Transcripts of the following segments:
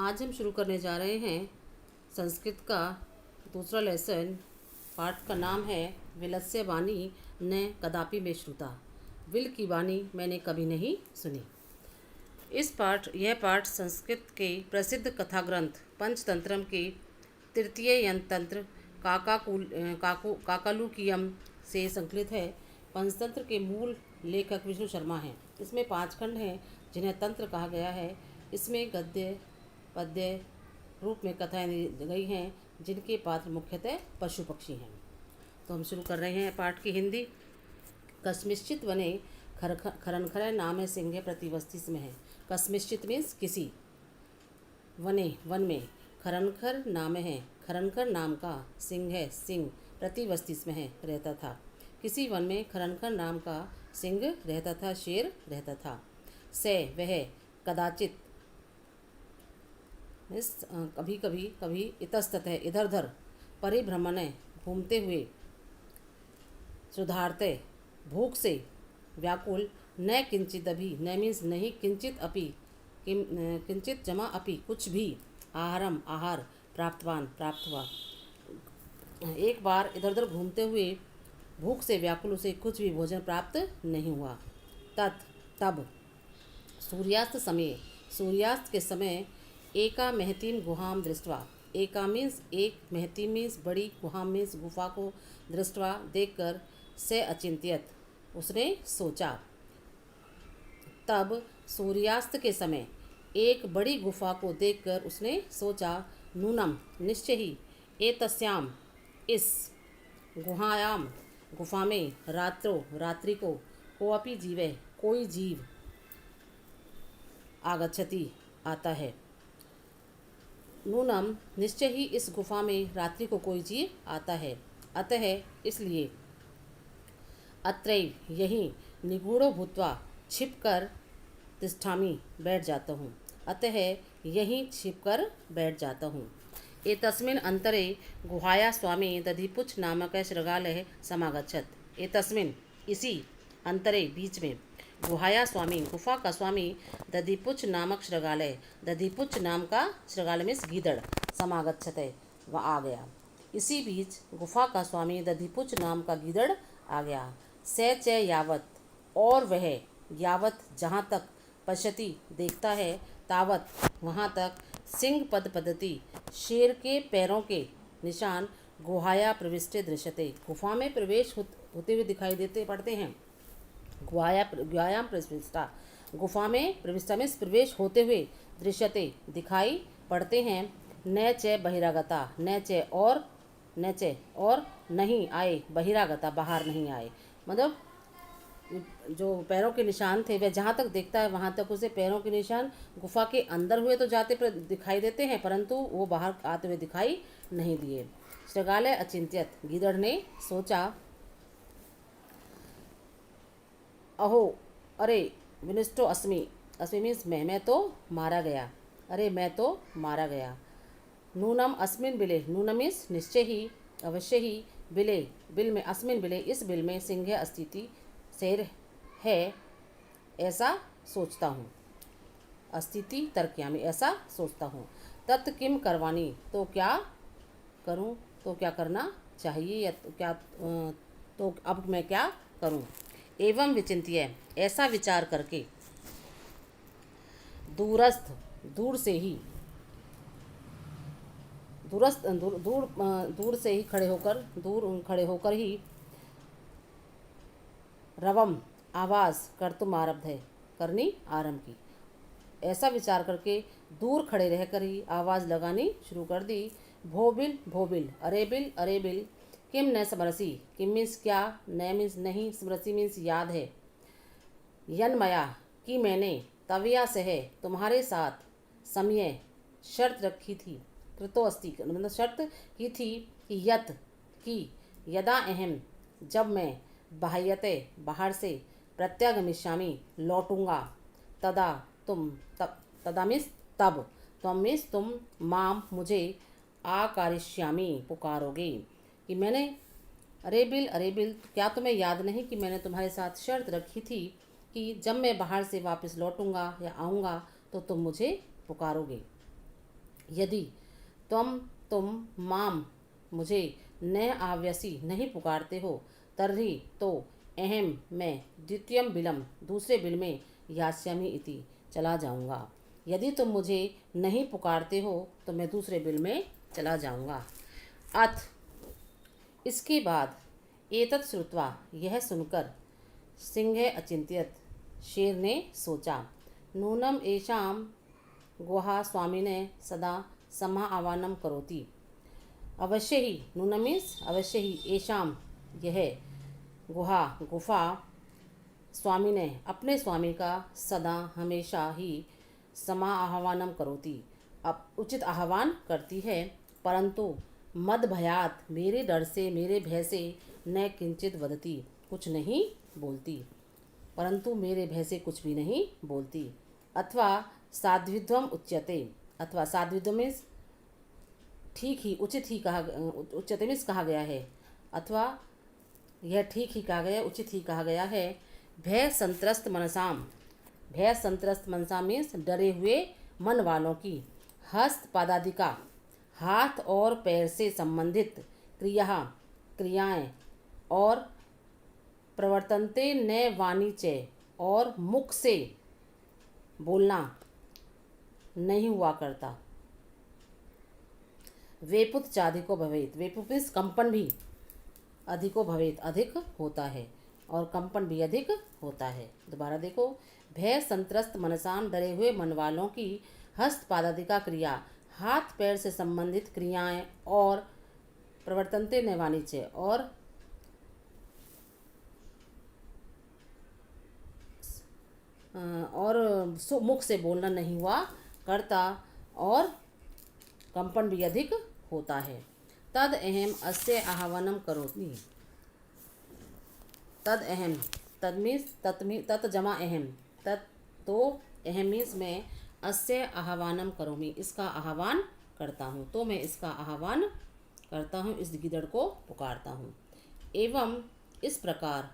आज हम शुरू करने जा रहे हैं संस्कृत का दूसरा लेसन। पाठ का नाम है विलस्य वाणी न कदापि में श्रुता। विल की वाणी मैंने कभी नहीं सुनी। यह पाठ संस्कृत के प्रसिद्ध कथा ग्रंथ पंचतंत्रम के तृतीय तंत्र काकालुकियम से संकलित है। पंचतंत्र के मूल लेखक विष्णु शर्मा हैं। इसमें 5 खंड हैं जिन्हें तंत्र कहा गया है। इसमें गद्य पद्य रूप में कथाएं दी गई हैं जिनके पात्र मुख्यतः पशु पक्षी हैं। तो हम शुरू कर रहे हैं पाठ की हिंदी। कस्मिश्चित वने खरनखर नाम सिंह प्रतिवस्ति में है। कस्मिश्चित मीन्स किसी, वने वन में, खरनखर नाम है, खरनखर नाम का, सिंह है सिंह, प्रतिवस्ति में है रहता था। किसी वन में खरनखर नाम का सिंह रहता था, शेर रहता था। से वह कदाचित कभी कभी कभी इतस्ततः इधर उधर, परिभ्रमण घूमते हुए, सुधारते भूख से व्याकुल, न किंचित अभी, न मीन्स नहीं, किंचित अपि किंचित जमा अपि कुछ भी, आहारम आहार, प्राप्तवान प्राप्त हुआ। एक बार इधर उधर घूमते हुए भूख से व्याकुल उसे कुछ भी भोजन प्राप्त नहीं हुआ। तब सूर्यास्त समय, सूर्यास्त के समय, एका महतीम गुहाम दृष्टवा, एका मीन्स एक, महती मीन्स बड़ी, गुहाम मीन्स गुफा को, दृष्टवा देखकर, से अचिंत्यत उसने सोचा। तब सूर्यास्त के समय एक बड़ी गुफा को देखकर उसने सोचा, नूनम निश्चय ही, एतस्याम इस, गुहायाम गुफा में, रात्रि को, कोअपि जीवे कोई जीव, आगच्छति आता है। नूनम निश्चय ही इस गुफा में रात्रि को कोई जीव आता है। अतः इसलिए, अत्रैव यहीं, निगूढ़ो भूत्वा छिपकर, तिष्ठामि बैठ जाता हूँ। अतः यहीं छिपकर बैठ जाता हूँ। एतस्मिन् अंतरे गुहाया स्वामी दधिपुच्छ नामक शृगालय समागच्छत। एतस्मिन् इसी, अंतरे बीच में, गुहाया स्वामी गुफा का स्वामी, दधिपुच्छ नामक शृगालय, दधिपुच्छ नाम का शृगालय में गीदड़, समागच्छत है वह आ गया। इसी बीच गुफा का स्वामी दधिपुच्छ नाम का गीदड़ आ गया। से च यावत, और वह, यावत जहाँ तक, पश्यति देखता है, तावत वहाँ तक, सिंह पद पद्धति शेर के पैरों के निशान, गुहाया प्रविष्टे दृश्यते गुफा में प्रवेश होते हुए दिखाई देते पड़ते हैं। गुहायाम प्रविष्टा, गुफा में प्रविष्टा में प्रवेश होते हुए, दृश्यते दिखाई पड़ते हैं। न च बहिरागता, न च और नहीं आए, बहिरागता बाहर नहीं आए, मतलब जो पैरों के निशान थे वह जहाँ तक देखता है वहाँ तक उसे पैरों के निशान गुफा के अंदर हुए तो जाते दिखाई देते हैं, परंतु वो बाहर आते हुए दिखाई नहीं दिए। शृगालय अचिंत्यत, गीदड़ ने सोचा, अहो अरे, विनिष्टो अस्मि, अस्मि मीन्स मैं तो मारा गया, अरे मैं तो मारा गया। नूनम अस्मिन बिले, नूनम मीन्स निश्चय ही, अवश्य ही, बिले बिल में, अस्मिन बिले इस बिल में, सिंह अस्तिति शेर है, ऐसा सोचता हूँ। अस्तिति तर्क्यामि, ऐसा सोचता हूँ। तत् किम करवानी, तो क्या करूँ, तो क्या करना चाहिए, या तो अब मैं क्या करूँ। एवं विचिंत्य, ऐसा विचार करके, दूरस्थ दूर से ही, दूर से ही खड़े होकर ही, रवम आवाज़ करनी आरंभ की। ऐसा विचार करके दूर खड़े रहकर ही आवाज़ लगानी शुरू कर दी। भोबिल भोबिल, अरे बिल, किम न स्मरसी, किम मीन्स क्या, न मीन्स नहीं, स्मरसी मीन्स याद है, यन्मया कि मैंने, तवया से है तुम्हारे साथ, समय शर्त रखी थी, कृतो अस्ति मतलब शर्त की थी, कि यत कि, यदा अहम जब मैं, बाह्यते बाहर से, प्रत्यागमिष्यामि लौटूंगा, तदा तुम, तदा मीन्स तब, त्वम मीन्स तुम, माम मुझे, आकारिष्यामि पुकारोगे, कि मैंने, अरे बिल क्या तुम्हें याद नहीं कि मैंने तुम्हारे साथ शर्त रखी थी कि जब मैं बाहर से वापस लौटूंगा या आऊँगा तो तुम मुझे पुकारोगे। यदि तुम माम मुझे न आव्यसी नहीं पुकारते हो, तर्हि तो अहम मैं द्वितीयम बिलम दूसरे बिल में यास्यामि इति चला जाऊंगा। यदि तुम मुझे नहीं पुकारते हो तो मैं दूसरे बिल में चला जाऊंगा। अथ इसके बाद एतत् श्रुत्वा यह सुनकर सिंह अचिंत्यत शेर ने सोचा, नूनम एषाम गुहा स्वामिने सदा समा आवानम करोति। अवश्य ही, नूनम मीन्स अवश्य ही, एषाम यह गुफा स्वामी ने अपने स्वामी का सदा हमेशा ही समा आह्वानम करोति अब उचित आह्वान करती है, परंतु मद भयात मेरे डर से मेरे भय से न किंचित वदती कुछ नहीं बोलती, परंतु मेरे भय से कुछ भी नहीं बोलती। अथवा साध्विध्वम उच्यते, अथवा साध्विध्वम मीन्स ठीक ही, उचित ही कहा, उच्यते मीन्स कहा गया है, अथवा यह ठीक ही कहा गया, उचित ही कहा गया है। भय संत्रस्त मनसाम, भय संत्रस्त मनसा मीन्स डरे हुए मन वालों की, हस्त पादादिका हाथ और पैर से संबंधित क्रियाएं और प्रवर्तनते न वाणी च और मुख से बोलना नहीं हुआ करता। वेपुत चाधिको भवेत, वेपुत मीन्स कंपन भी, अधिको भवेत अधिक होता है, और कंपन भी अधिक होता है। दोबारा देखो, भय संत्रस्त मनसाम डरे हुए मन वालों की हस्त पादादिका क्रिया हाथ पैर से संबंधित क्रियाएं और प्रवर्तनते न वाणी च और मुख से बोलना नहीं हुआ करता, और कंपन भी अधिक होता है। तद अहम अस्य आह्वानम करोमि, तद अहम, तद मीन्स तत् जमा अहम, तत् तो अहम मीन्स मैं अस्य आह्वानम करोमि इसका आह्वान करता हूँ, तो मैं इसका आह्वान करता हूँ, इस गिदड़ को पुकारता हूँ। एवं इस प्रकार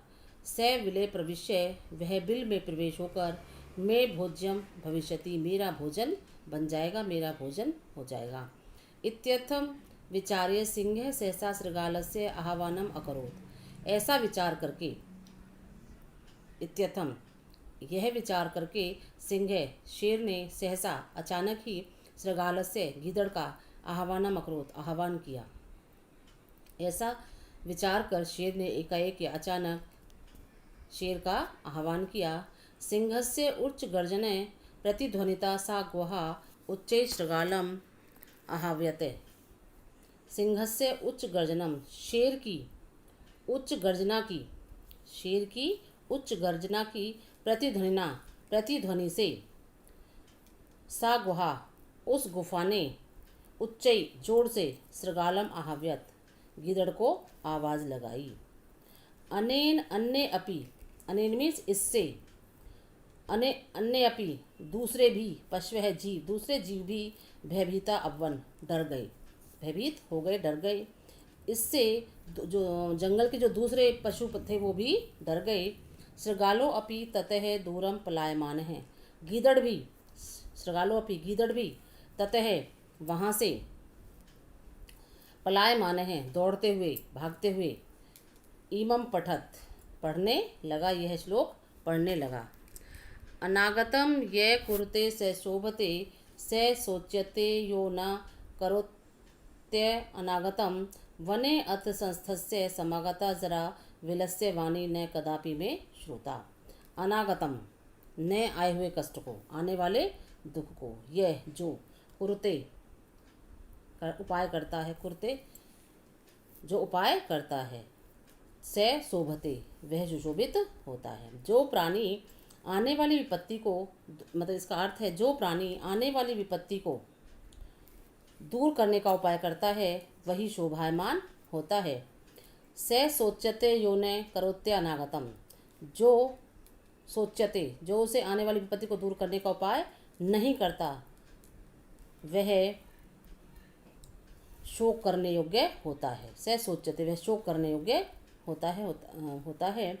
स विले प्रविश्य वह बिल में प्रवेश होकर मैं भोज्यम भविष्यति मेरा भोजन बन जाएगा, मेरा भोजन हो जाएगा। इत्यर्थम विचार्य सिंह सहसा शृगालस्य आह्वानम अकरोत्, ऐसा विचार करके, इत्यर्थम यह विचार करके सिंह शेर ने सहसा अचानक ही शृगालस्य गिदड़ का आह्वानम अकरोत् आह्वान किया। ऐसा विचार कर शेर ने एकाएक या अचानक शेर का आह्वान किया। सिंहस्य उच्च गर्जने प्रतिध्वनिता सा गुहा उच्चै शृगालम आह्व्यते। सिंहस्य उच्च गर्जनम, शेर की उच्च गर्जना की, शेर की उच्च गर्जना की प्रतिध्वनि से सा गुहा उस गुफा ने उच्चई जोर से शृगालम आह्व्यत गिदड़ को आवाज़ लगाई। अनेन अन्य अपि, अनेन मीन्स इससे, अन्य अपि दूसरे भी, पशु है जीव, दूसरे जीव भी भयभीता अवन डर गए, भयभीत हो गए, डर गए। इससे जो जंगल के जो दूसरे पशु थे वो भी डर गए। शृगालो अपि ततः दूरम पलायमान है, गीदड़ भी, शृगालो अपि गीदड़ भी ततः वहाँ से पलायमान है दौड़ते हुए, भागते हुए। इमम पठत पढ़ने लगा, यह श्लोक पढ़ने लगा। अनागतम ये कुरुते स शोभते स सोच्यते यो न करोत्य अनागतम वने अथ संस्थस्य समागता जरा विलस्य वाणी न कदापि में श्रोता। अनागतम न आए हुए कष्ट को, आने वाले दुख को, यह जो कुरुते उपाय करता है, कुरुते जो उपाय करता है, से शोभते वह जो शोभित होता है। जो प्राणी आने वाली विपत्ति को, मतलब इसका अर्थ है जो प्राणी आने वाली विपत्ति को दूर करने का उपाय करता है वही शोभायमान होता है। से सोच्यते यो ने करोत्य अनागतम, जो सोच्यते, जो उसे आने वाली विपत्ति को दूर करने का उपाय नहीं करता वह शोक करने योग्य होता है। से सोच्यते वह शोक करने योग्य होता है।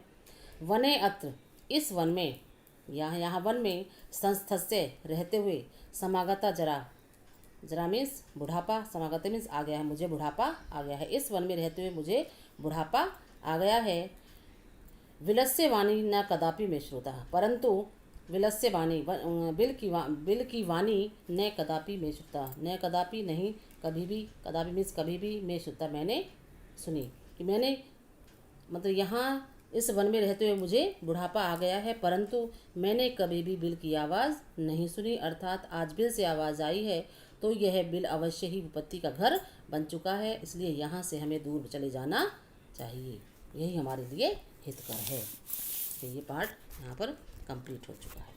वने अत्र इस वन में, यहाँ वन में संस्थस्य रहते हुए, समागता जरा जरा मीन्स बुढ़ापा, समागत मीन्स आ गया है, मुझे बुढ़ापा आ गया है। इस वन में रहते हुए मुझे बुढ़ापा आ गया है। विलस्य वाणी न कदापि में श्रुता, परंतु विलस्य वाणी बिल की वाणी न कदापि में श्रुता, न कदापि नहीं कभी भी, कदापि मीन्स कभी भी, में श्रुता मैंने सुनी, कि मैंने मतलब यहाँ इस वन में रहते हुए मुझे बुढ़ापा आ गया है, परंतु मैंने कभी भी बिल की आवाज़ नहीं सुनी। अर्थात आज बिल से आवाज़ आई है तो यह बिल अवश्य ही विपत्ति का घर बन चुका है, इसलिए यहाँ से हमें दूर चले जाना चाहिए, यही हमारे लिए हितकर है। तो ये पार्ट यहाँ पर कंप्लीट हो चुका है।